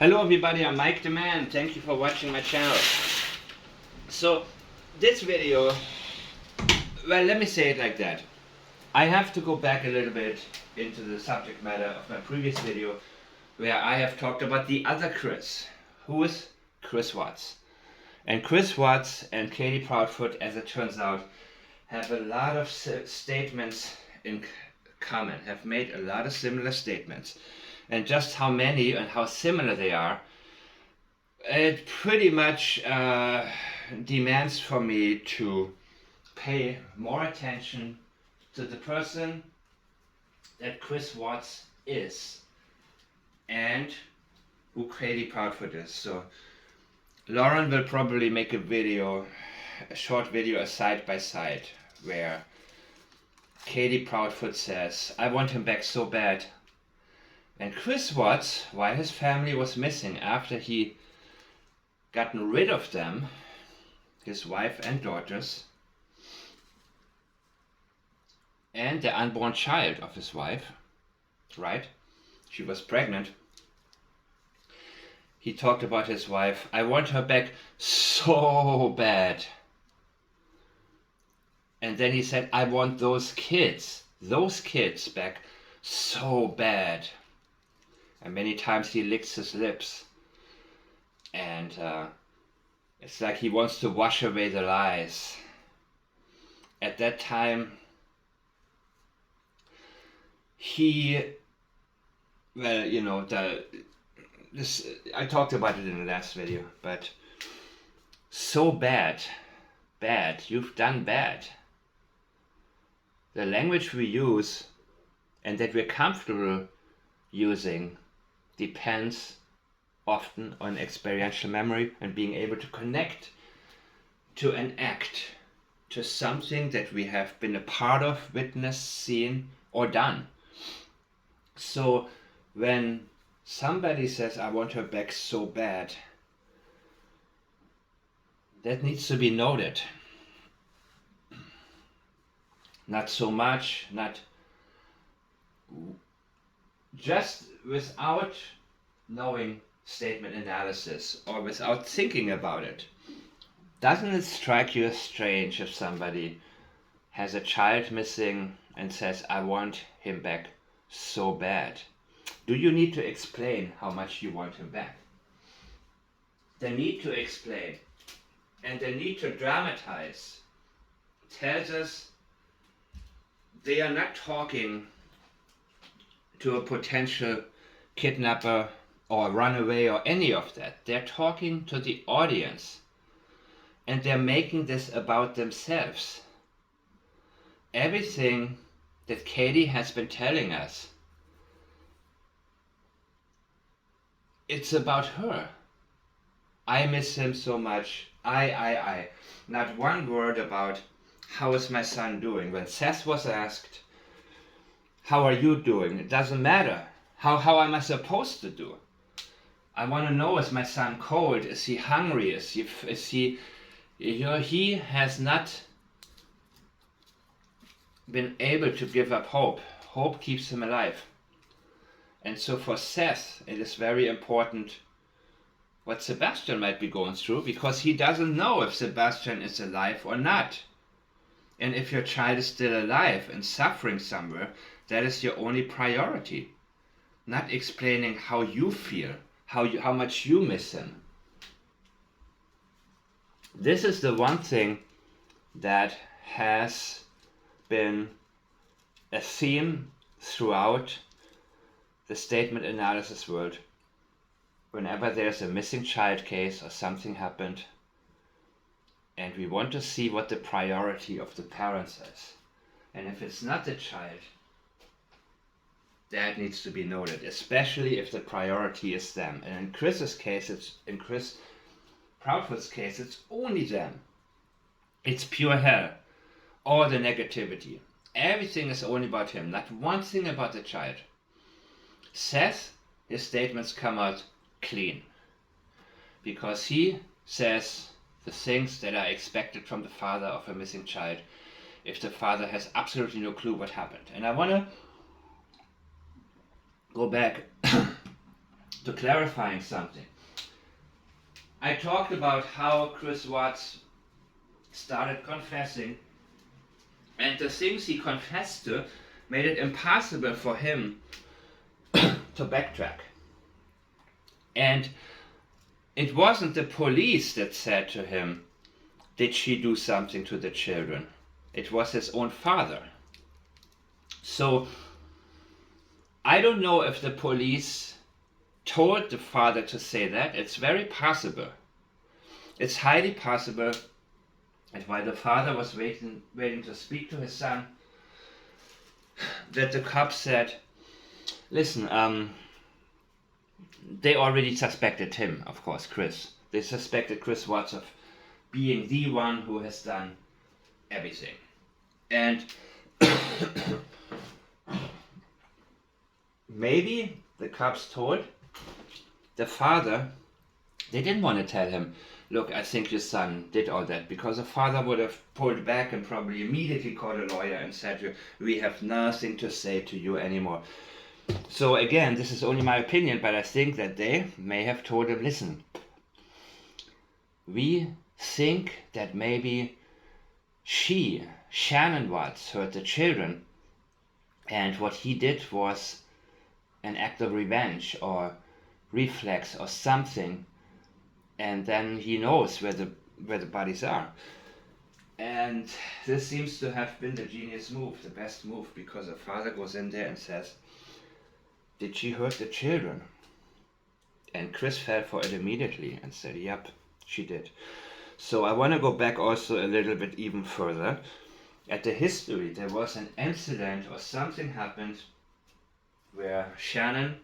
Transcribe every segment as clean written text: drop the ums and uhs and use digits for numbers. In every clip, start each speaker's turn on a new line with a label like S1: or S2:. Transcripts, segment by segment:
S1: Hello everybody, I'm Mike the Man. Thank you for watching my channel. So this video, well, let me say it like that. I have to go back a little bit into the subject matter of my previous video where I have talked about the other Chris, who is Chris Watts. And Chris Watts and Katie Proudfoot, as it turns out, have a lot of statements in common, have made a lot of similar statements. And just how many and how similar they are, it pretty much demands for me to pay more attention to the person that Chris Watts is and who Katie Proudfoot is. So Lauren will probably make a short video, a side by side, where Katie Proudfoot says, "I want him back so bad." And Chris Watts, while his family was missing after he gotten rid of them, his wife and daughters, and the unborn child of his wife, right? She was pregnant. He talked about his wife. "I want her back so bad." And then he said, "I want those kids back so bad." And many times he licks his lips. And it's like he wants to wash away the lies. At that time, I talked about it in the last video, but so bad, you've done bad. The language we use and that we're comfortable using depends often on experiential memory and being able to connect to an act, to something that we have been a part of, witnessed, seen, or done. So when somebody says, "I want her back so bad," that needs to be noted. Not so much, not just without knowing statement analysis or without thinking about it. Doesn't it strike you as strange if somebody has a child missing and says, "I want him back so bad"? Do you need to explain how much you want him back? The need to explain and the need to dramatize tells us they are not talking to a potential kidnapper or runaway or any of that. They're talking to the audience and they're making this about themselves. Everything that Katie has been telling us, it's about her. "I miss him so much. I. Not one word about how is my son doing. When Seth was asked, "How are you doing?" It doesn't matter. How am I supposed to do? I want to know, is my son cold? Is he hungry? Is he he has not been able to give up hope. Hope keeps him alive. And so for Seth, it is very important what Sebastian might be going through, because he doesn't know if Sebastian is alive or not. And if your child is still alive and suffering somewhere, that is your only priority. Not explaining how you feel, how much you miss him. This is the one thing that has been a theme throughout the statement analysis world. Whenever there's a missing child case or something happened, and we want to see what the priority of the parents is. And if it's not the child, that needs to be noted, especially if the priority is them. And in Chris Proudfoot's case, it's only them. It's pure hell. All the negativity. Everything is only about him, not one thing about the child. Seth, his statements come out clean, because he says the things that are expected from the father of a missing child if the father has absolutely no clue what happened. And I want to go back to clarifying something. I talked about how Chris Watts started confessing, and the things he confessed to made it impossible for him to backtrack. And it wasn't the police that said to him, "Did she do something to the children?" It was his own father. So I don't know if the police told the father to say that. It's very possible. It's highly possible that while the father was waiting to speak to his son, that the cops said, "Listen, they already suspected him, of course, Chris. They suspected Chris Watts of being the one who has done everything." And maybe the cops told the father, they didn't want to tell him, "Look, I think your son did all that," because the father would have pulled back and probably immediately called a lawyer and said, "We have nothing to say to you anymore." So again, this is only my opinion, but I think that they may have told him, "Listen, we think that maybe Shannon Watts, hurt the children, and what he did was an act of revenge or reflex or something, and then he knows where the bodies are." And this seems to have been the genius move, the best move, because the father goes in there and says, "Did she hurt the children?" And Chris fell for it immediately and said, "Yep, she did." So I want to go back also a little bit even further. At the history, there was an incident or something happened where Shannon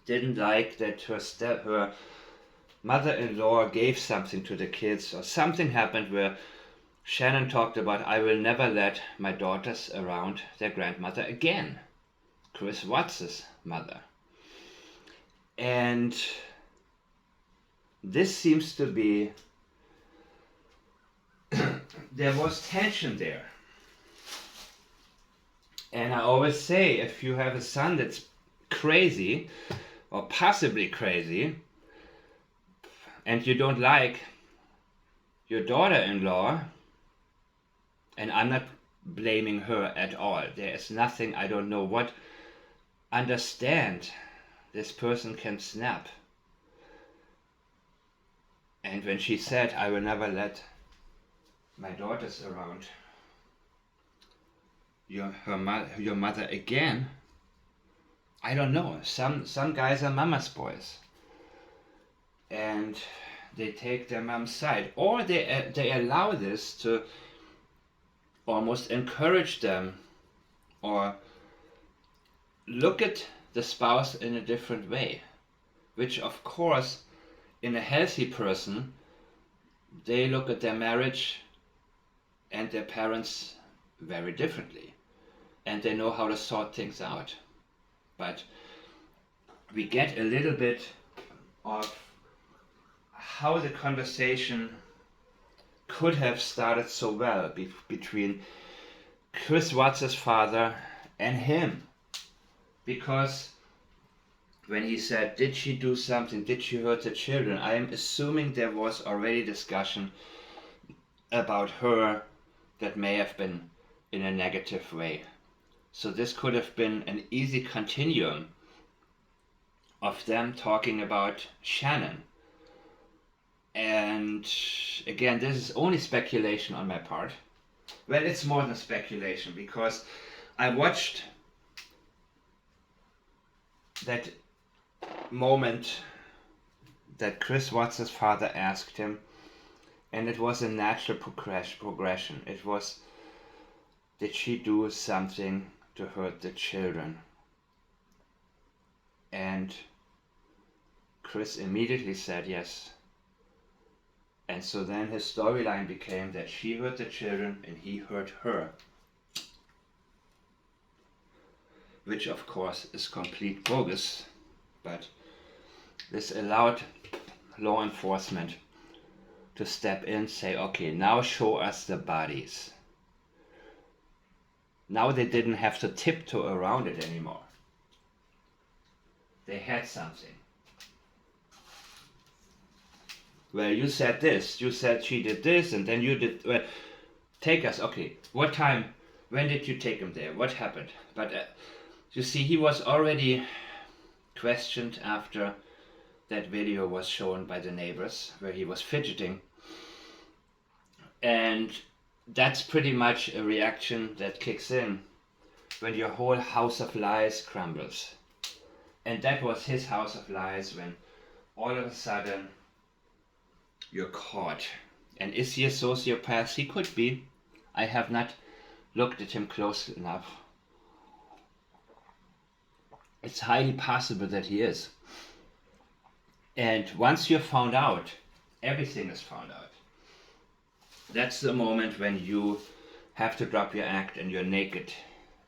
S1: didn't like that her mother-in-law gave something to the kids, or something happened where Shannon talked about, "I will never let my daughters around their grandmother again," Chris Watts' mother. And this seems to be, there was tension there. And I always say, if you have a son that's crazy, or possibly crazy, and you don't like your daughter-in-law, and I'm not blaming her at all, there is nothing, I don't know what, understand, this person can snap. And when she said, "I will never let my daughters around your mother again," I don't know, some guys are mama's boys, and they take their mom's side, or they allow this to almost encourage them, or look at the spouse in a different way, which of course in a healthy person, they look at their marriage and their parents very differently, and they know how to sort things out. But we get a little bit of how the conversation could have started so well between Chris Watts' father and him, because when he said, "Did she do something? Did she hurt the children?" I am assuming there was already discussion about her that may have been in a negative way. So this could have been an easy continuum of them talking about Shannon. And again, this is only speculation on my part. Well, it's more than speculation, because I watched that moment that Chris Watts' father asked him, and it was a natural progression. It was, "Did she do something to hurt the children?" And Chris immediately said yes. And so then his storyline became that she hurt the children and he hurt her, which of course is complete bogus, but this allowed law enforcement to step in, say, "Okay, now show us the bodies." Now they didn't have to tiptoe around it anymore. They had something. Well, you said this, you said she did this, and then you did, well, take us, okay, what time, when did you take him there, what happened? But you see, he was already questioned after that video was shown by the neighbors, where he was fidgeting. And that's pretty much a reaction that kicks in when your whole house of lies crumbles. And that was his house of lies when all of a sudden you're caught. And is he a sociopath? He could be. I have not looked at him closely enough. It's highly possible that he is. And once you're found out, everything is found out. That's the moment when you have to drop your act and you're naked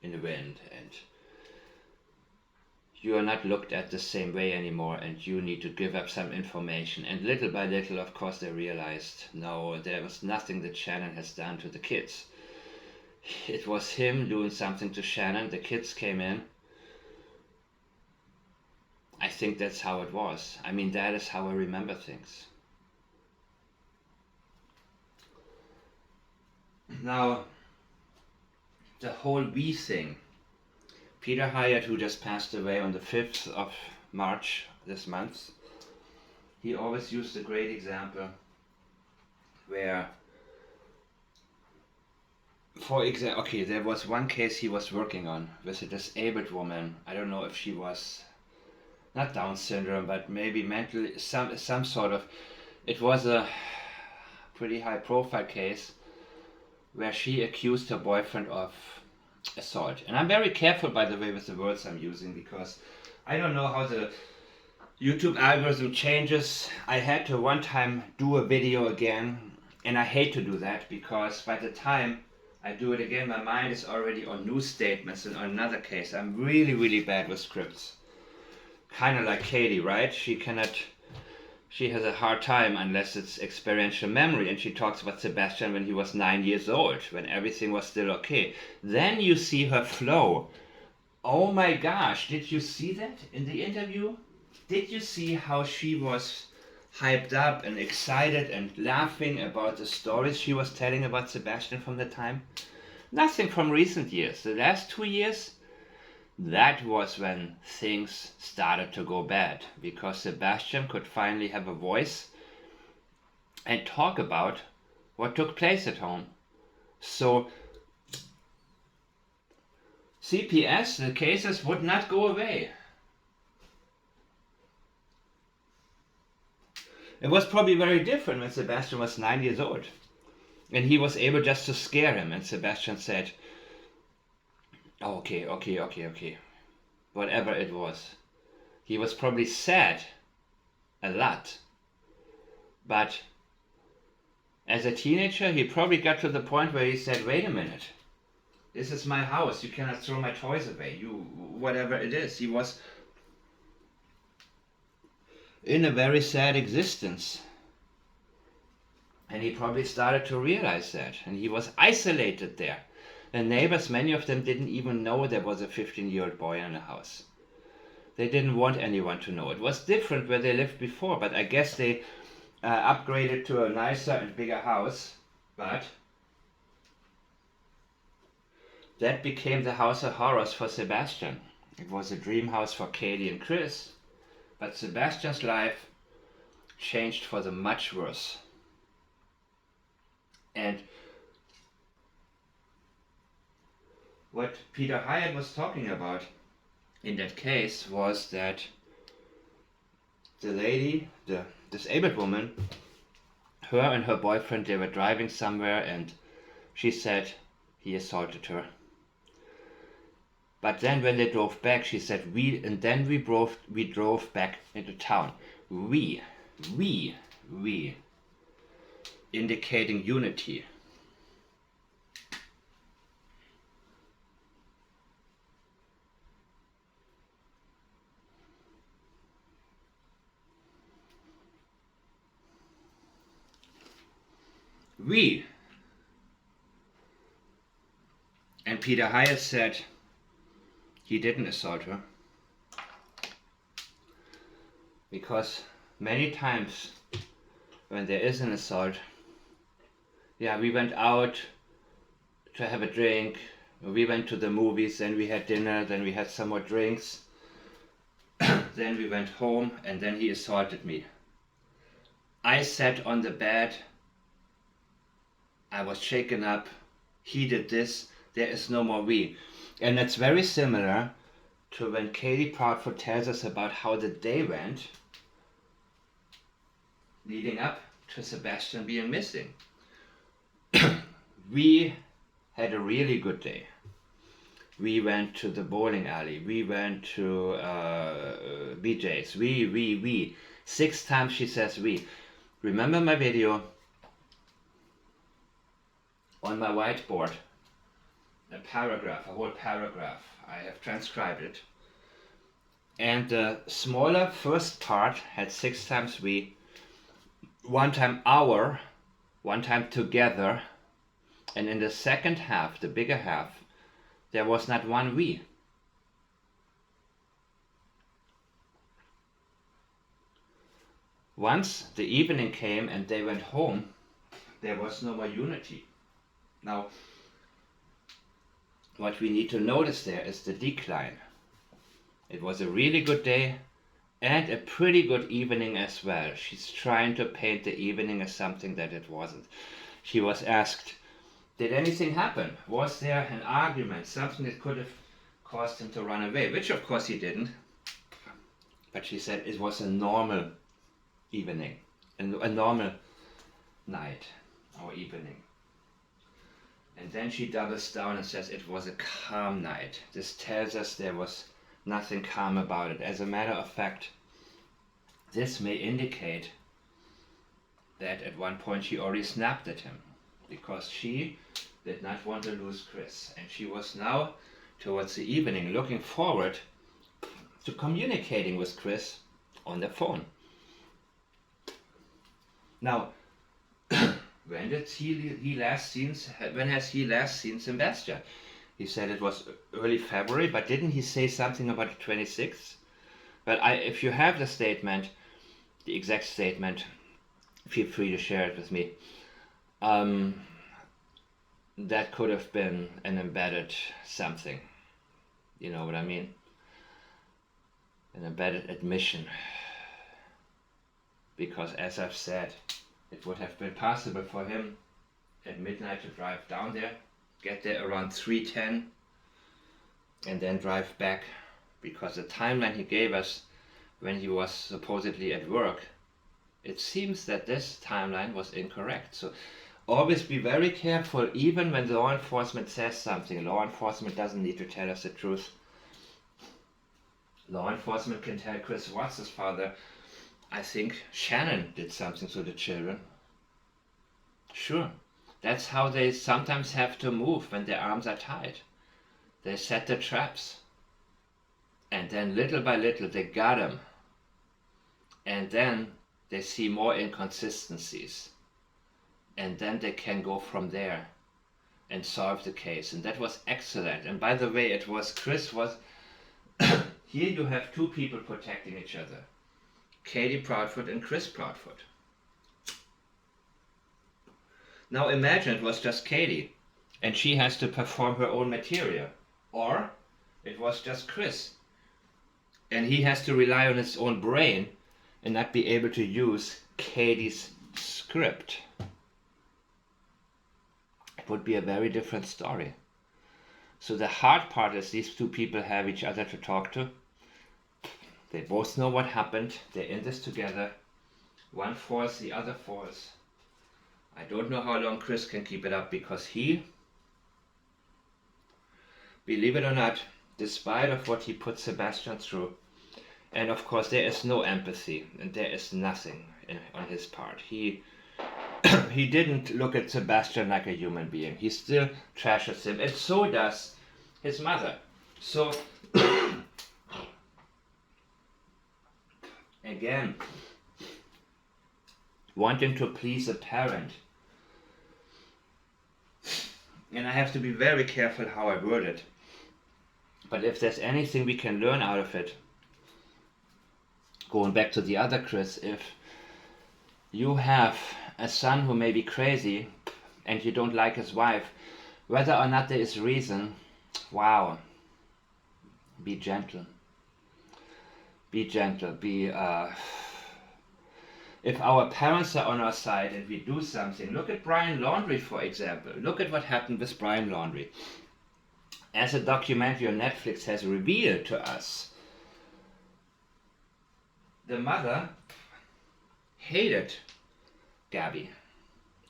S1: in the wind and you are not looked at the same way anymore, and you need to give up some information. And little by little, of course, they realized, no, there was nothing that Shannon has done to the kids. It was him doing something to Shannon. The kids came in. I think that's how it was. I mean, that is how I remember things. Now, the whole we thing. Peter Hyatt, who just passed away on the 5th of March this month, he always used a great example where, for example, okay, there was one case he was working on with a disabled woman. I don't know if she was, not Down syndrome, but maybe mentally, some sort of, it was a pretty high profile case where she accused her boyfriend of assault. And I'm very careful, by the way, with the words I'm using, because I don't know how the YouTube algorithm changes. I had to one time do a video again, and I hate to do that, because by the time I do it again, my mind is already on new statements and on another case. I'm really, really bad with scripts. Kind of like Katie, right? She has a hard time unless it's experiential memory, and she talks about Sebastian when he was 9 years old, when everything was still okay. Then you see her flow. Oh my gosh, did you see that in the interview? Did you see how she was hyped up and excited and laughing about the stories she was telling about Sebastian from the time? Nothing from recent years. The last 2 years, that was when things started to go bad, because Sebastian could finally have a voice and talk about what took place at home. So CPS, the cases would not go away. It was probably very different when Sebastian was 9 years old and he was able just to scare him, and Sebastian said, oh, okay. Whatever it was. He was probably sad a lot. But as a teenager, he probably got to the point where he said, wait a minute. This is my house. You cannot throw my toys away. Whatever it is. He was in a very sad existence. And he probably started to realize that. And he was isolated there. The neighbors, many of them didn't even know there was a 15-year-old boy in the house. They didn't want anyone to know. It was different where they lived before, but I guess they upgraded to a nicer and bigger house. But that became the house of horrors for Sebastian. It was a dream house for Katie and Chris, but Sebastian's life changed for the much worse. And what Peter Hyatt was talking about in that case was that the lady, the disabled woman, her and her boyfriend, they were driving somewhere, and she said he assaulted her. But then when they drove back, she said we drove back into town. We, indicating unity. We. And Peter Hyatt said he didn't assault her. Because many times when there is an assault, yeah, we went out to have a drink, we went to the movies, then we had dinner, then we had some more drinks, then we went home, and then he assaulted me. I sat on the bed, I was shaken up, he did this, there is no more we. And it's very similar to when Katie Proudfoot tells us about how the day went leading up to Sebastian being missing. We had a really good day. We went to the bowling alley, we went to BJ's, we. 6 times she says we. Remember my video on my whiteboard? A paragraph, a whole paragraph. I have transcribed it. And the smaller first part had 6 times we, 1 time our, 1 time together, and in the second half, the bigger half, there was not one we. Once the evening came and they went home, there was no more unity. Now, what we need to notice there is the decline. It was a really good day and a pretty good evening as well. She's trying to paint the evening as something that it wasn't. She was asked, did anything happen? Was there an argument, something that could have caused him to run away? Which of course he didn't. But she said it was a normal evening, a normal night or evening. And then she doubles down and says it was a calm night. This tells us there was nothing calm about it. As a matter of fact, this may indicate that at one point she already snapped at him, because she did not want to lose Chris, and she was now, towards the evening, looking forward to communicating with Chris on the phone. Now, when has he last seen Sebastian? He said it was early February, but didn't he say something about the 26th? But if you have the statement, the exact statement, feel free to share it with me. That could have been an embedded something. You know what I mean? An embedded admission. Because as I've said, it would have been possible for him at midnight to drive down there, get there around 3:10, and then drive back. Because the timeline he gave us when he was supposedly at work, it seems that this timeline was incorrect. So always be very careful, even when law enforcement says something. Law enforcement doesn't need to tell us the truth. Law enforcement can tell Chris Watts' father, I think Shannon did something to the children. Sure, that's how they sometimes have to move when their arms are tied. They set the traps. And then little by little they got him. And then they see more inconsistencies. And then they can go from there and solve the case. And that was excellent. And by the way, Chris was, here you have 2 people protecting each other. Katie Proudfoot and Chris Proudfoot. Now imagine it was just Katie and she has to perform her own material. Or it was just Chris and he has to rely on his own brain and not be able to use Katie's script. It would be a very different story. So the hard part is these 2 people have each other to talk to. They both know what happened. They're in this together. One falls, the other falls. I don't know how long Chris can keep it up, because he, believe it or not, despite of what he put Sebastian through, and of course there is no empathy and there is nothing on his part. He didn't look at Sebastian like a human being. He still trashes him, and so does his mother. So again, wanting to please a parent. And I have to be very careful how I word it. But if there's anything we can learn out of it, going back to the other Chris, if you have a son who may be crazy and you don't like his wife, whether or not there is reason, wow, be gentle. Be gentle. If our parents are on our side and we do something, look at Brian Laundrie, for example. Look at what happened with Brian Laundrie. As a documentary on Netflix has revealed to us, the mother hated Gabby.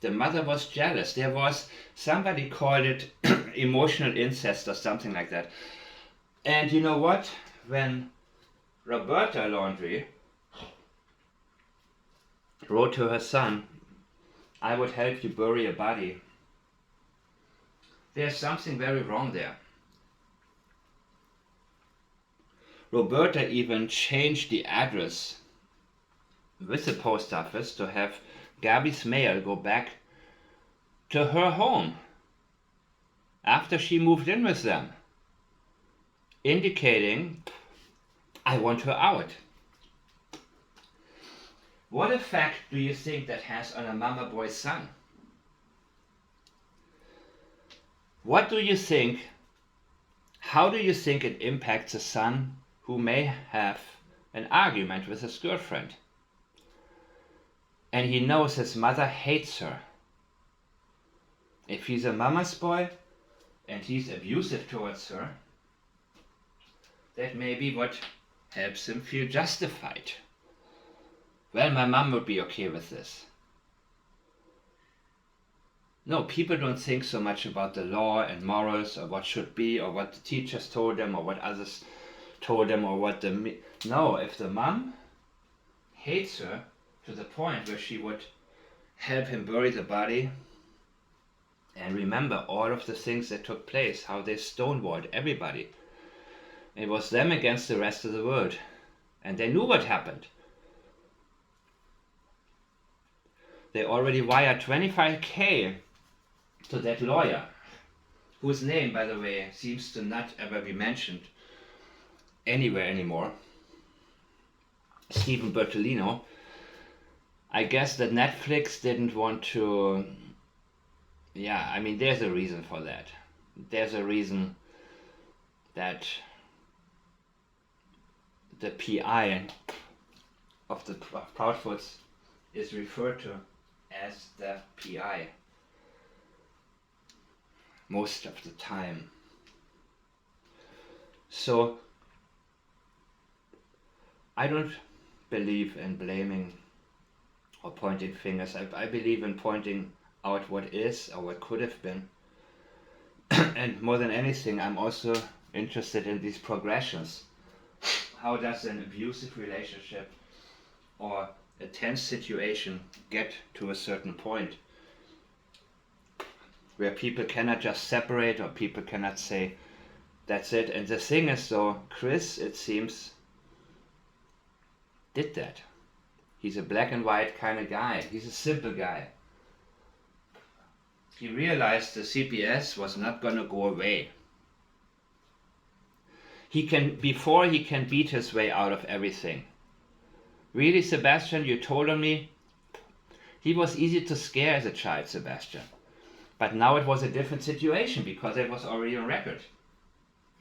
S1: The mother was jealous. There was, somebody called it emotional incest or something like that. And you know what? When Roberta Laundrie wrote to her son, I would help you bury a body, there's something very wrong there. Roberta even changed the address with the post office to have Gabby's mail go back to her home after she moved in with them, indicating, I want her out. What effect do you think that has on a mama boy son? What do you think, how do you think it impacts a son who may have an argument with his girlfriend? And he knows his mother hates her. If he's a mama's boy and he's abusive towards her, that may be what helps him feel justified. Well, my mom would be okay with this. No, people don't think so much about the law and morals or what should be or what the teachers told them or what others told them or what the... No, if the mom hates her to the point where she would help him bury the body, and remember all of the things that took place, how they stonewalled everybody. It was them against the rest of the world. And they knew what happened. They already wired $25,000 to that lawyer, whose name, by the way, seems to not ever be mentioned anywhere anymore. Stephen Bertolino. I guess that Netflix didn't want to... Yeah, I mean, there's a reason for that. There's a reason that the PI of the Proudfoots is referred to as the PI most of the time. So I don't believe in blaming or pointing fingers. I believe in pointing out what is or what could have been. And more than anything, I'm also interested in these progressions. How does an abusive relationship or a tense situation get to a certain point where people cannot just separate or people cannot say that's it? And the thing is though, Chris, it seems, did that. He's a black and white kind of guy. He's a simple guy. He realized the CPS was not going to go away. Before he can beat his way out of everything. Really, Sebastian, you told on me? He was easy to scare as a child, Sebastian. But now it was a different situation because it was already on record.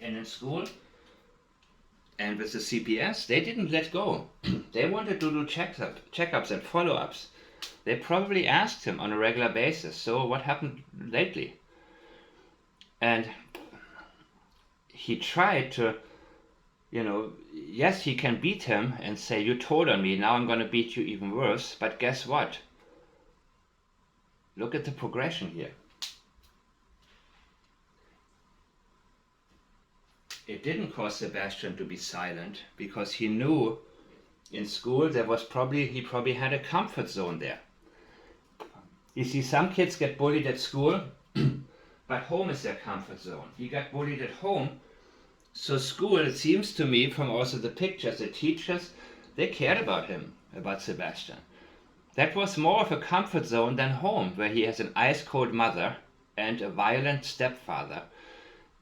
S1: And in school and with the CPS, they didn't let go. They wanted to do checkups and follow-ups. They probably asked him on a regular basis, so what happened lately? And he tried to, yes, he can beat him and say, you told on me, now I'm going to beat you even worse. But guess what? Look at the progression here. It didn't cause Sebastian to be silent because he knew in school he probably had a comfort zone there. You see, some kids get bullied at school, but home is their comfort zone. He got bullied at home, so school, it seems to me from also the pictures, the teachers, they cared about him, about Sebastian. That was more of a comfort zone than home, where he has an ice-cold mother and a violent stepfather.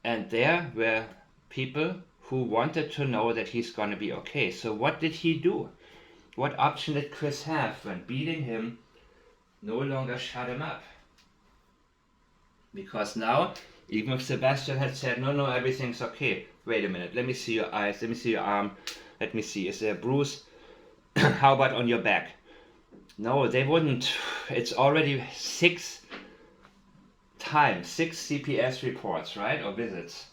S1: And there were people who wanted to know that he's going to be okay. So what did he do? what option did Chris have when beating him no longer shut him up? Because now, even if Sebastian had said, no, everything's okay. Wait a minute, let me see your eyes, let me see your arm, let me see, is there a bruise? How about on your back? No, they wouldn't. It's already 6 CPS reports, right? Or visits.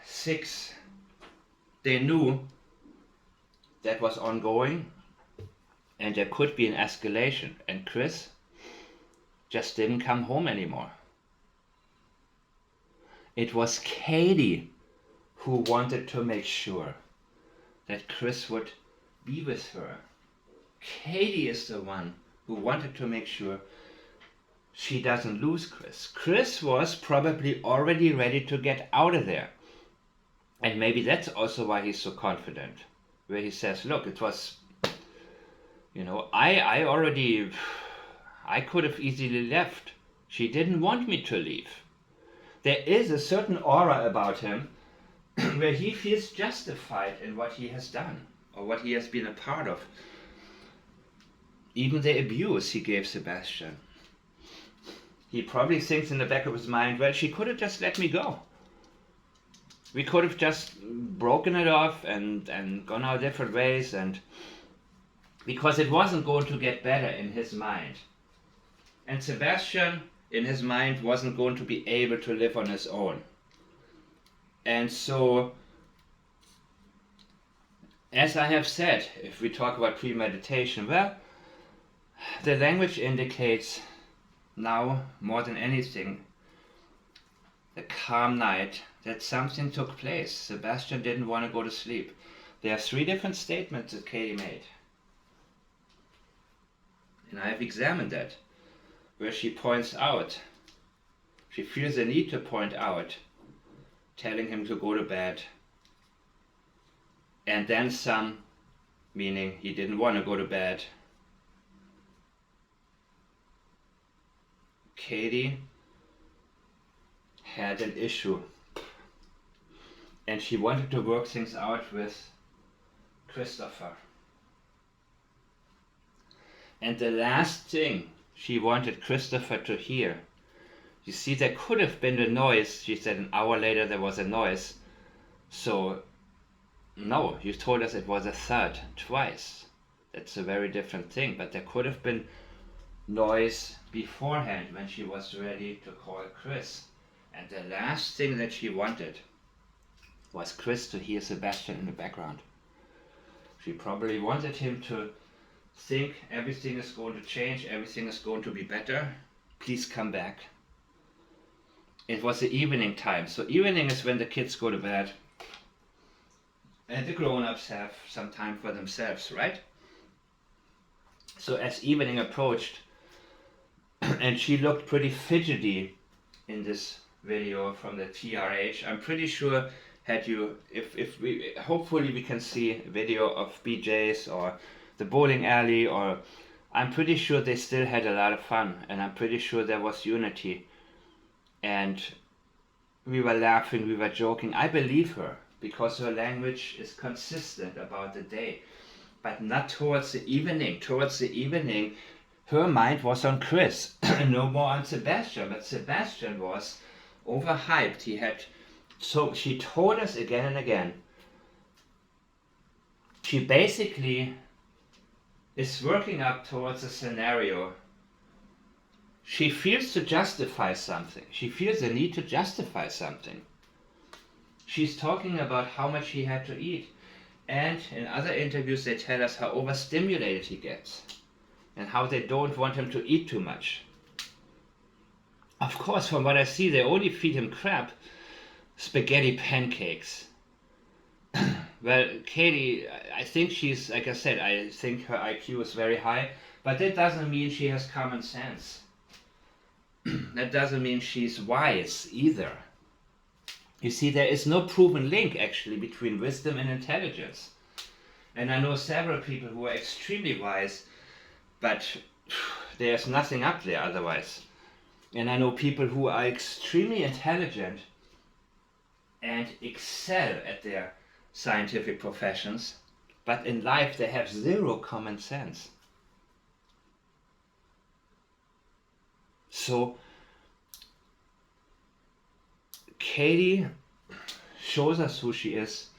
S1: 6. They knew that was ongoing and there could be an escalation. And Chris just didn't come home anymore. It was Katie who wanted to make sure that Chris would be with her. Katie is the one who wanted to make sure she doesn't lose Chris. Chris was probably already ready to get out of there. And maybe that's also why he's so confident. Where he says, look, it was, I could have easily left. She didn't want me to leave. There is a certain aura about him where he feels justified in what he has done or what he has been a part of. Even the abuse he gave Sebastian. He probably thinks in the back of his mind, well, she could have just let me go. We could have just broken it off and gone our different ways, and because it wasn't going to get better in his mind. And Sebastian, in his mind, wasn't going to be able to live on his own. And so, as I have said, if we talk about premeditation, well, the language indicates now, more than anything, a calm night, that something took place. Sebastian didn't want to go to sleep. There are 3 different statements that Katie made. And I have examined that, where she points out, she feels the need to point out, telling him to go to bed. And then some, meaning he didn't want to go to bed. Katie had an issue. And she wanted to work things out with Christopher. And the last thing she wanted Christopher to hear, you see, there could have been the noise. She said an hour later there was a noise. So, no, you told us it was a thud, twice. That's a very different thing. But there could have been noise beforehand when she was ready to call Chris. And the last thing that she wanted was Chris to hear Sebastian in the background. She probably wanted him to think everything is going to change, everything is going to be better, please come back. It was the evening time, so evening is when the kids go to bed and the grown-ups have some time for themselves, right? So as evening approached, and she looked pretty fidgety in this video from the TRH, I'm pretty sure if we hopefully we can see a video of BJ's or the bowling alley, or I'm pretty sure they still had a lot of fun, and I'm pretty sure there was unity, and we were laughing, we were joking. I believe her because her language is consistent about the day, but not towards the evening. Towards the evening her mind was on Chris, no more on Sebastian, but Sebastian was overhyped. So she told us again and again, she basically is working up towards a scenario. She feels to justify something. She feels the need to justify something. She's talking about how much he had to eat. And in other interviews they tell us how overstimulated he gets and how they don't want him to eat too much. Of course, from what I see, they only feed him crap. Spaghetti pancakes. Well, Katie, I think she's, like I said, I think her IQ is very high, but that doesn't mean she has common sense. That doesn't mean she's wise either. You see, there is no proven link actually between wisdom and intelligence. And I know several people who are extremely wise, but there's nothing up there otherwise. And I know people who are extremely intelligent and excel at their scientific professions, but in life they have zero common sense. So Katie shows us who she is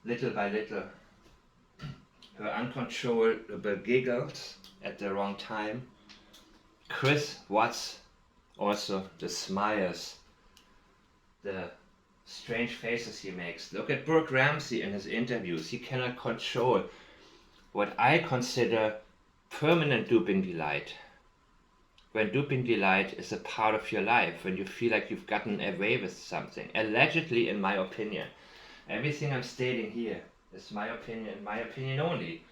S1: little by little. Her uncontrollable giggles at the wrong time. Chris Watts also, the smiles, the strange faces he makes. Look at Brooke Ramsey in his interviews. He cannot control what I consider permanent duping delight. When duping delight is a part of your life, when you feel like you've gotten away with something. Allegedly, in my opinion. Everything I'm stating here is my opinion only.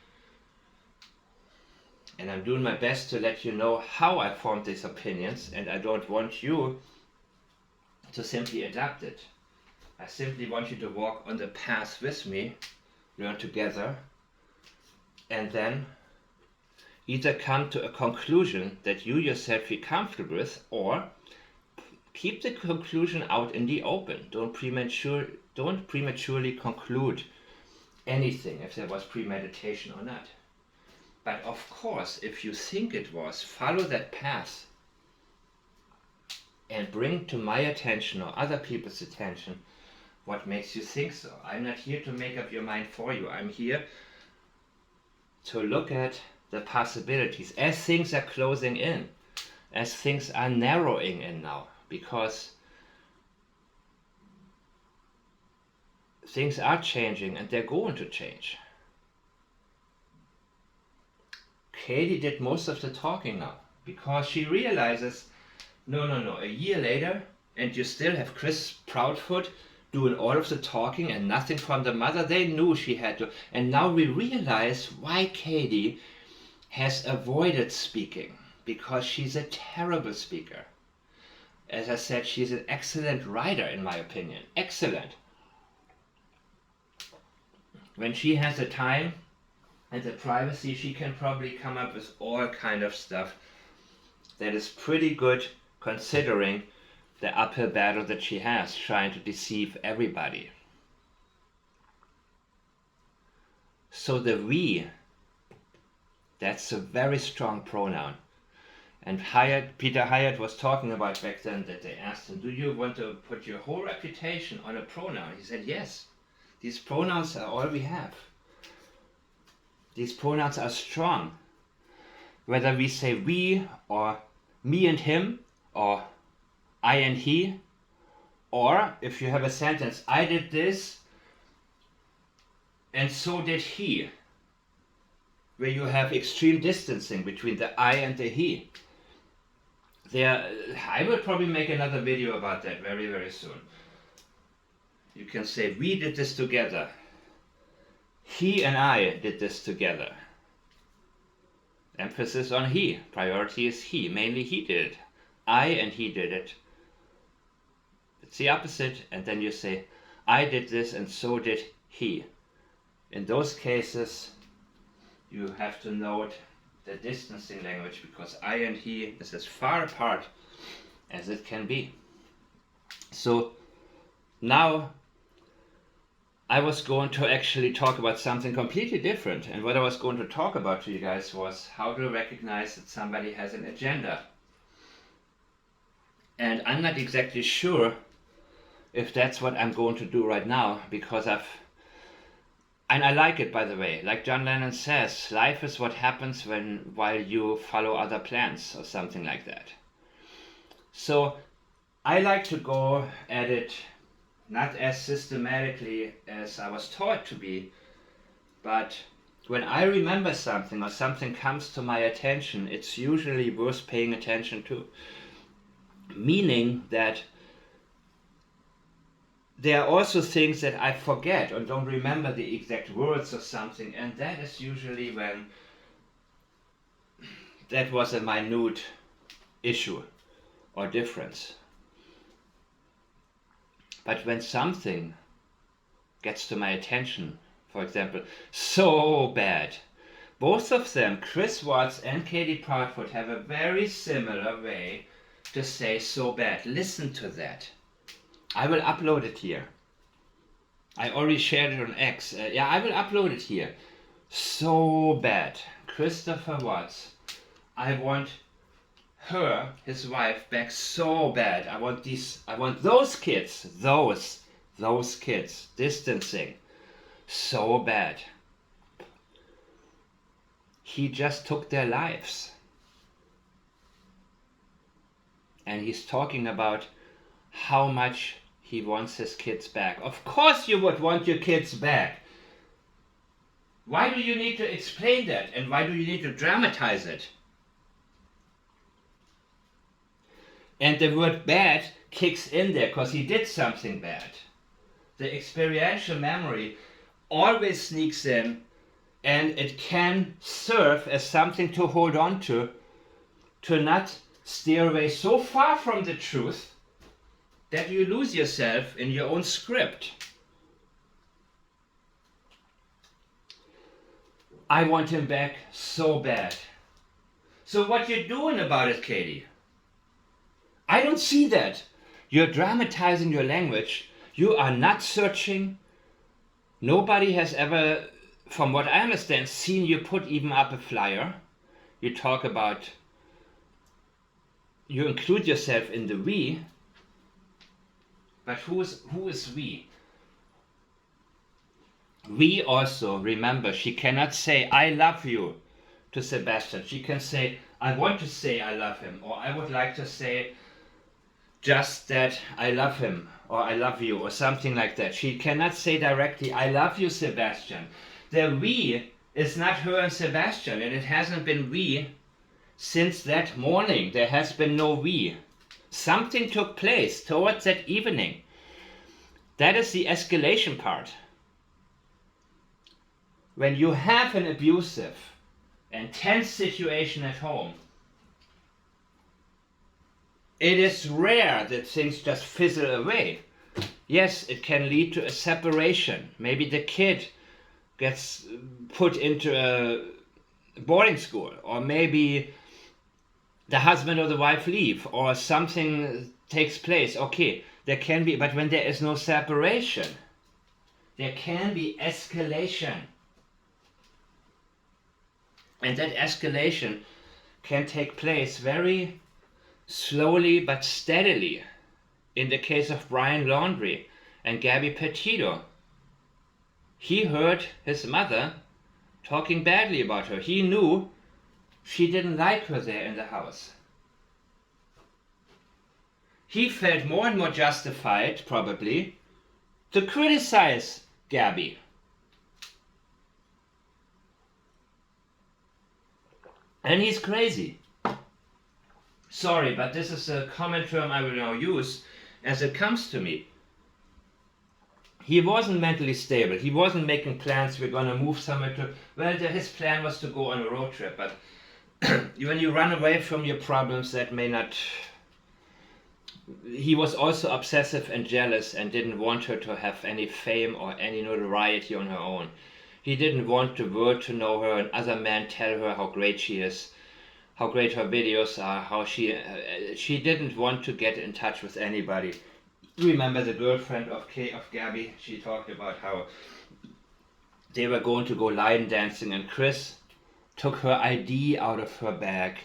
S1: And I'm doing my best to let you know how I formed these opinions, and I don't want you to simply adapt it. I simply want you to walk on the path with me, learn together, and then either come to a conclusion that you yourself feel comfortable with, or keep the conclusion out in the open. Don't prematurely conclude anything, if there was premeditation or not. But of course, if you think it was, follow that path and bring to my attention or other people's attention what makes you think so. I'm not here to make up your mind for you. I'm here to look at the possibilities as things are closing in, as things are narrowing in now, because things are changing and they're going to change. Katie did most of the talking now, because she realizes, no, a year later, and you still have Chris Proudfoot doing all of the talking and nothing from the mother. They knew she had to. And now we realize why Katie has avoided speaking, because she's a terrible speaker. As I said, she's an excellent writer, in my opinion. Excellent. When she has the time and the privacy, she can probably come up with all kind of stuff that is pretty good, considering the uphill battle that she has, trying to deceive everybody. So the we, that's a very strong pronoun. And Peter Hyatt was talking about back then that they asked him, do you want to put your whole reputation on a pronoun? He said, yes. These pronouns are all we have. These pronouns are strong. Whether we say we, or me and him, or I and he, or if you have a sentence, I did this, and so did he, where you have extreme distancing between the I and the he. I will probably make another video about that very, very soon. You can say, we did this together. He and I did this together. Emphasis on he. Priority is he. Mainly he did it. I and he did it. It's the opposite. And then you say, I did this and so did he. In those cases, you have to note the distancing language, because I and he is as far apart as it can be. So now I was going to actually talk about something completely different, and what I was going to talk about to you guys was how to recognize that somebody has an agenda. And I'm not exactly sure if that's what I'm going to do right now, because and I like it, by the way. Like John Lennon says, life is what happens while you follow other plans, or something like that. So I like to go at it not as systematically as I was taught to be, but when I remember something or something comes to my attention, it's usually worth paying attention to. Meaning that there are also things that I forget or don't remember the exact words or something, and that is usually when that was a minute issue or difference. But when something gets to my attention, for example, so bad, both of them, Chris Watts and Katie Proudfoot, have a very similar way to say so bad. Listen to that. I will upload it here. I already shared it on X. I will upload it here. so bad. Christopher Watts. I want her, his wife, back so bad. I want those kids, those kids, distancing so bad. He just took their lives. And he's talking about how much he wants his kids back. Of course you would want your kids back. Why do you need to explain that? And why do you need to dramatize it? And the word bad kicks in there because he did something bad. The experiential memory always sneaks in, and it can serve as something to hold on to not steer away so far from the truth that you lose yourself in your own script. I want him back so bad. So what you doing about it, Katie? I don't see that. You're dramatizing your language. You are not searching. Nobody has ever, from what I understand, seen you put even up a flyer. You talk about, you include yourself in the we, but who is we? We also, remember, she cannot say I love you to Sebastian. She can say I want to say I love him, or I would like to say just that I love him, or I love you, or something like that. She cannot say directly I love you, Sebastian. The we is not her and Sebastian, and it hasn't been we since that morning. There has been no we. Something took place towards that evening. That is the escalation part. When you have an abusive and tense situation at home, it is rare that things just fizzle away. Yes, it can lead to a separation. Maybe the kid gets put into a boarding school, or maybe the husband or the wife leave, or something takes place. Okay, there can be, but when there is no separation, there can be escalation. And that escalation can take place very slowly but steadily. In the case of Brian Laundrie and Gabby Petito, he heard his mother talking badly about her. He knew she didn't like her there in the house. He felt more and more justified, probably, to criticize Gabby. And he's crazy. Sorry, but this is a common term I will now use as it comes to me. He wasn't mentally stable. He wasn't making plans, we're going to move somewhere to... Well, his plan was to go on a road trip, but when you run away from your problems, that may not... He was also obsessive and jealous and didn't want her to have any fame or any notoriety on her own. He didn't want the world to know her and other men tell her how great she is, how great her videos are, how she didn't want to get in touch with anybody. Remember the girlfriend of Gabby? She talked about how they were going to go line dancing and Chris took her ID out of her bag.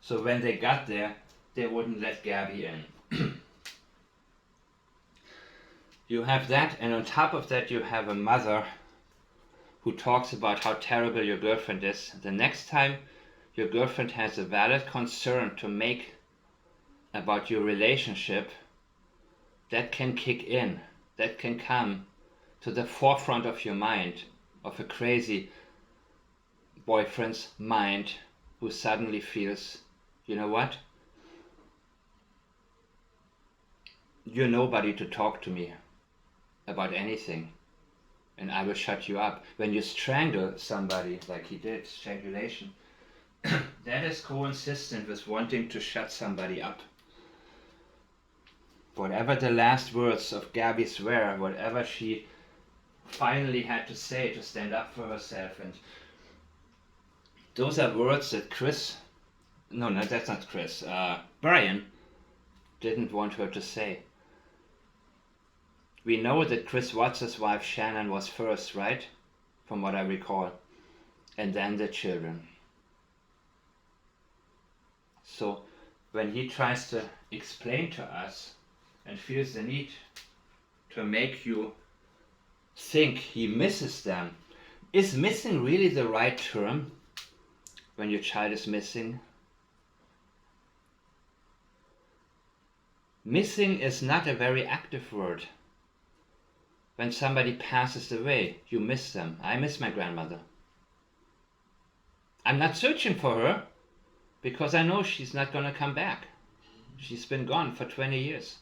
S1: So when they got there, they wouldn't let Gabby in. You have that, and on top of that you have a mother who talks about how terrible your girlfriend is. The next time your girlfriend has a valid concern to make about your relationship, that can kick in, that can come to the forefront of your mind, of a crazy boyfriend's mind who suddenly feels, you know what? You're nobody to talk to me about anything, and I will shut you up. When you strangle somebody like he did, strangulation, that is consistent with wanting to shut somebody up. Whatever the last words of Gabby's were, whatever she finally had to say to stand up for herself, and those are words that that's not Chris, Brian didn't want her to say. We know that Chris Watts' wife Shannon was first, right? From what I recall. and then the children. So when he tries to explain to us and feels the need to make you think he misses them, is missing really the right term when your child is missing? Missing is not a very active word. When somebody passes away, you miss them. I miss my grandmother. I'm not searching for her because I know she's not going to come back. She's been gone for 20 years.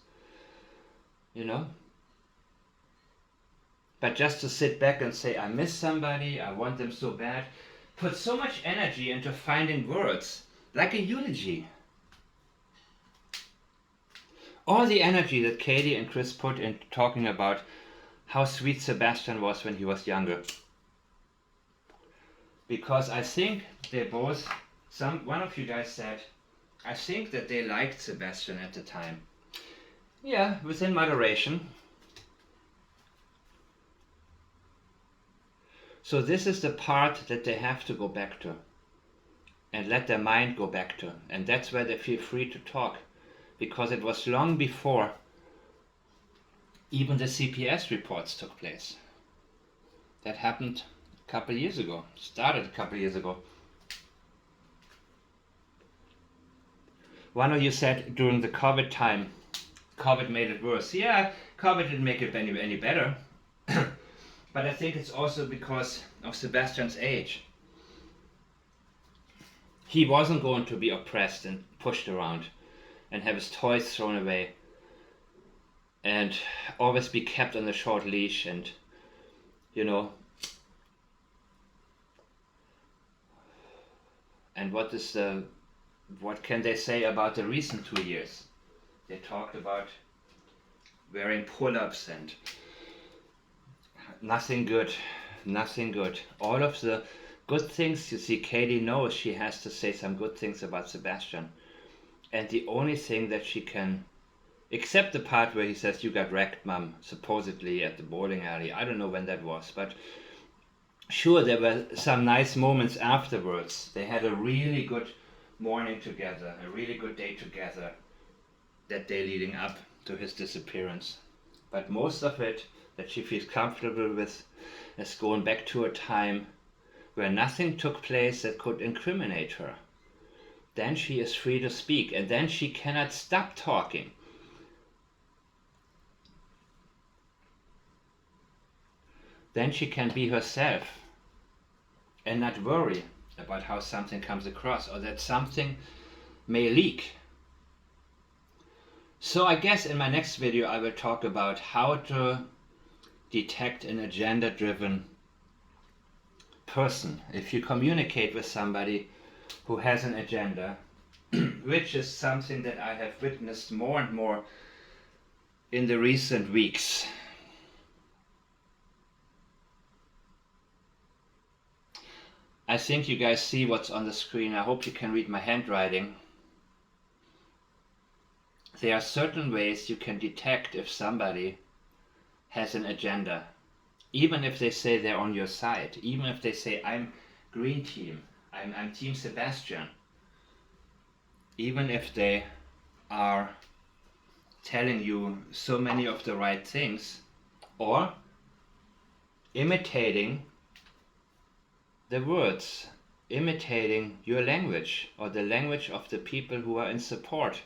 S1: You know? But just to sit back and say, I miss somebody, I want them so bad, put so much energy into finding words, like a eulogy. All the energy that Katie and Chris put into talking about how sweet Sebastian was when he was younger. Because I think they both, one of you guys said, I think that they liked Sebastian at the time. Yeah, within moderation. So this is the part that they have to go back to and let their mind go back to. And that's where they feel free to talk, because it was long before even the CPS reports took place. That happened a couple years ago, started a couple years ago. One of you said during the COVID time, COVID made it worse. Yeah, COVID didn't make it any better. But I think it's also because of Sebastian's age. He wasn't going to be oppressed and pushed around and have his toys thrown away and always be kept on a short leash and, you know. And what can they say about the recent 2 years? They talked about wearing pull-ups and nothing good. All of the good things, you see, Katie knows she has to say some good things about Sebastian. And the only thing that she can, except the part where he says, you got wrecked, Mum, supposedly at the bowling alley. I don't know when that was, but sure, there were some nice moments afterwards. They had a really good morning together, a really good day together, that day leading up to his disappearance. But most of it that she feels comfortable with is going back to a time where nothing took place that could incriminate her. Then she is free to speak, and then she cannot stop talking. Then she can be herself and not worry about how something comes across or that something may leak. So I guess in my next video I will talk about how to detect an agenda-driven person. If you communicate with somebody who has an agenda, which is something that I have witnessed more and more in the recent weeks. I think you guys see what's on the screen. I hope you can read my handwriting. There are certain ways you can detect if somebody has an agenda. Even if they say they're on your side. Even if they say, I'm green team. I'm team Sebastian. Even if they are telling you so many of the right things. Or imitating the words, imitating your language or the language of the people who are in support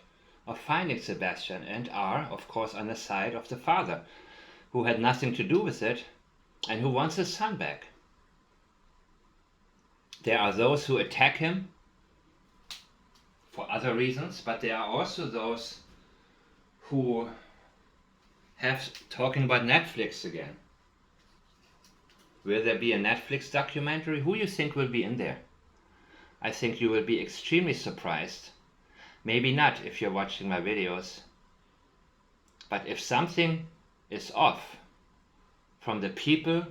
S1: of finding Sebastian and are, of course, on the side of the father, who had nothing to do with it and who wants his son back. There are those who attack him for other reasons, but there are also those who have, talking about Netflix again. Will there be a Netflix documentary? Who you think will be in there? I think you will be extremely surprised. Maybe not if you're watching my videos. But if something is off from the people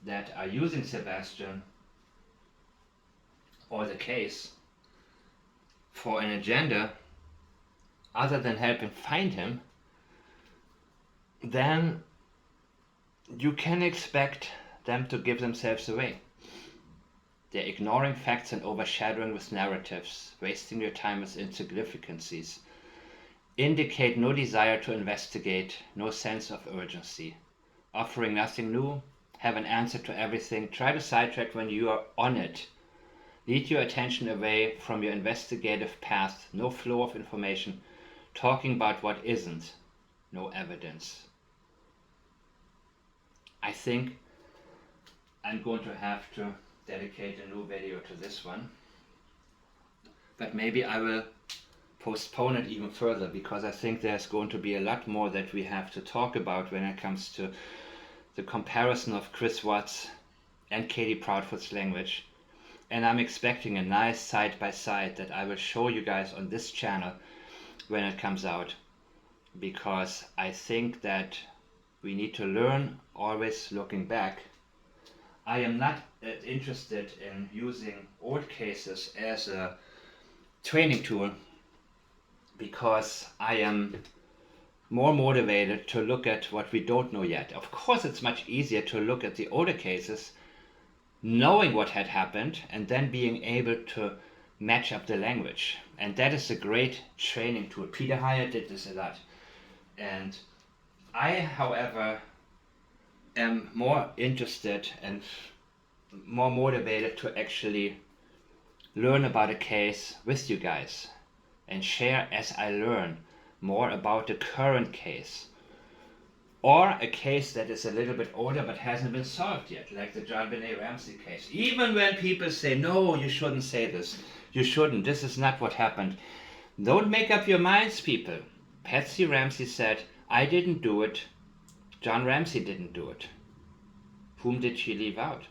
S1: that are using Sebastian or the case for an agenda other than helping find him, then you can expect them to give themselves away. They're ignoring facts and overshadowing with narratives, wasting your time with insignificancies. Indicate no desire to investigate, no sense of urgency. Offering nothing new, have an answer to everything, try to sidetrack when you are on it. Lead your attention away from your investigative path, no flow of information, talking about what isn't, no evidence. I think I'm going to have to dedicate a new video to this one, but maybe I will postpone it even further, because I think there's going to be a lot more that we have to talk about when it comes to the comparison of Chris Watts and Katie Proudfoot's language. And I'm expecting a nice side-by-side that I will show you guys on this channel when it comes out, because I think that we need to learn always looking back. I am not interested in using old cases as a training tool, because I am more motivated to look at what we don't know yet. Of course, it's much easier to look at the older cases, knowing what had happened, and then being able to match up the language. And that is a great training tool. Peter Hyatt did this a lot. And I, however, am more interested and more motivated to actually learn about a case with you guys and share as I learn more about the current case, or a case that is a little bit older but hasn't been solved yet, like the John Benet Ramsey case. Even when people say, no, you shouldn't say this, you shouldn't, this is not what happened. Don't make up your minds, people. Patsy Ramsey said, I didn't do it, John Ramsey didn't do it. Whom did she leave out?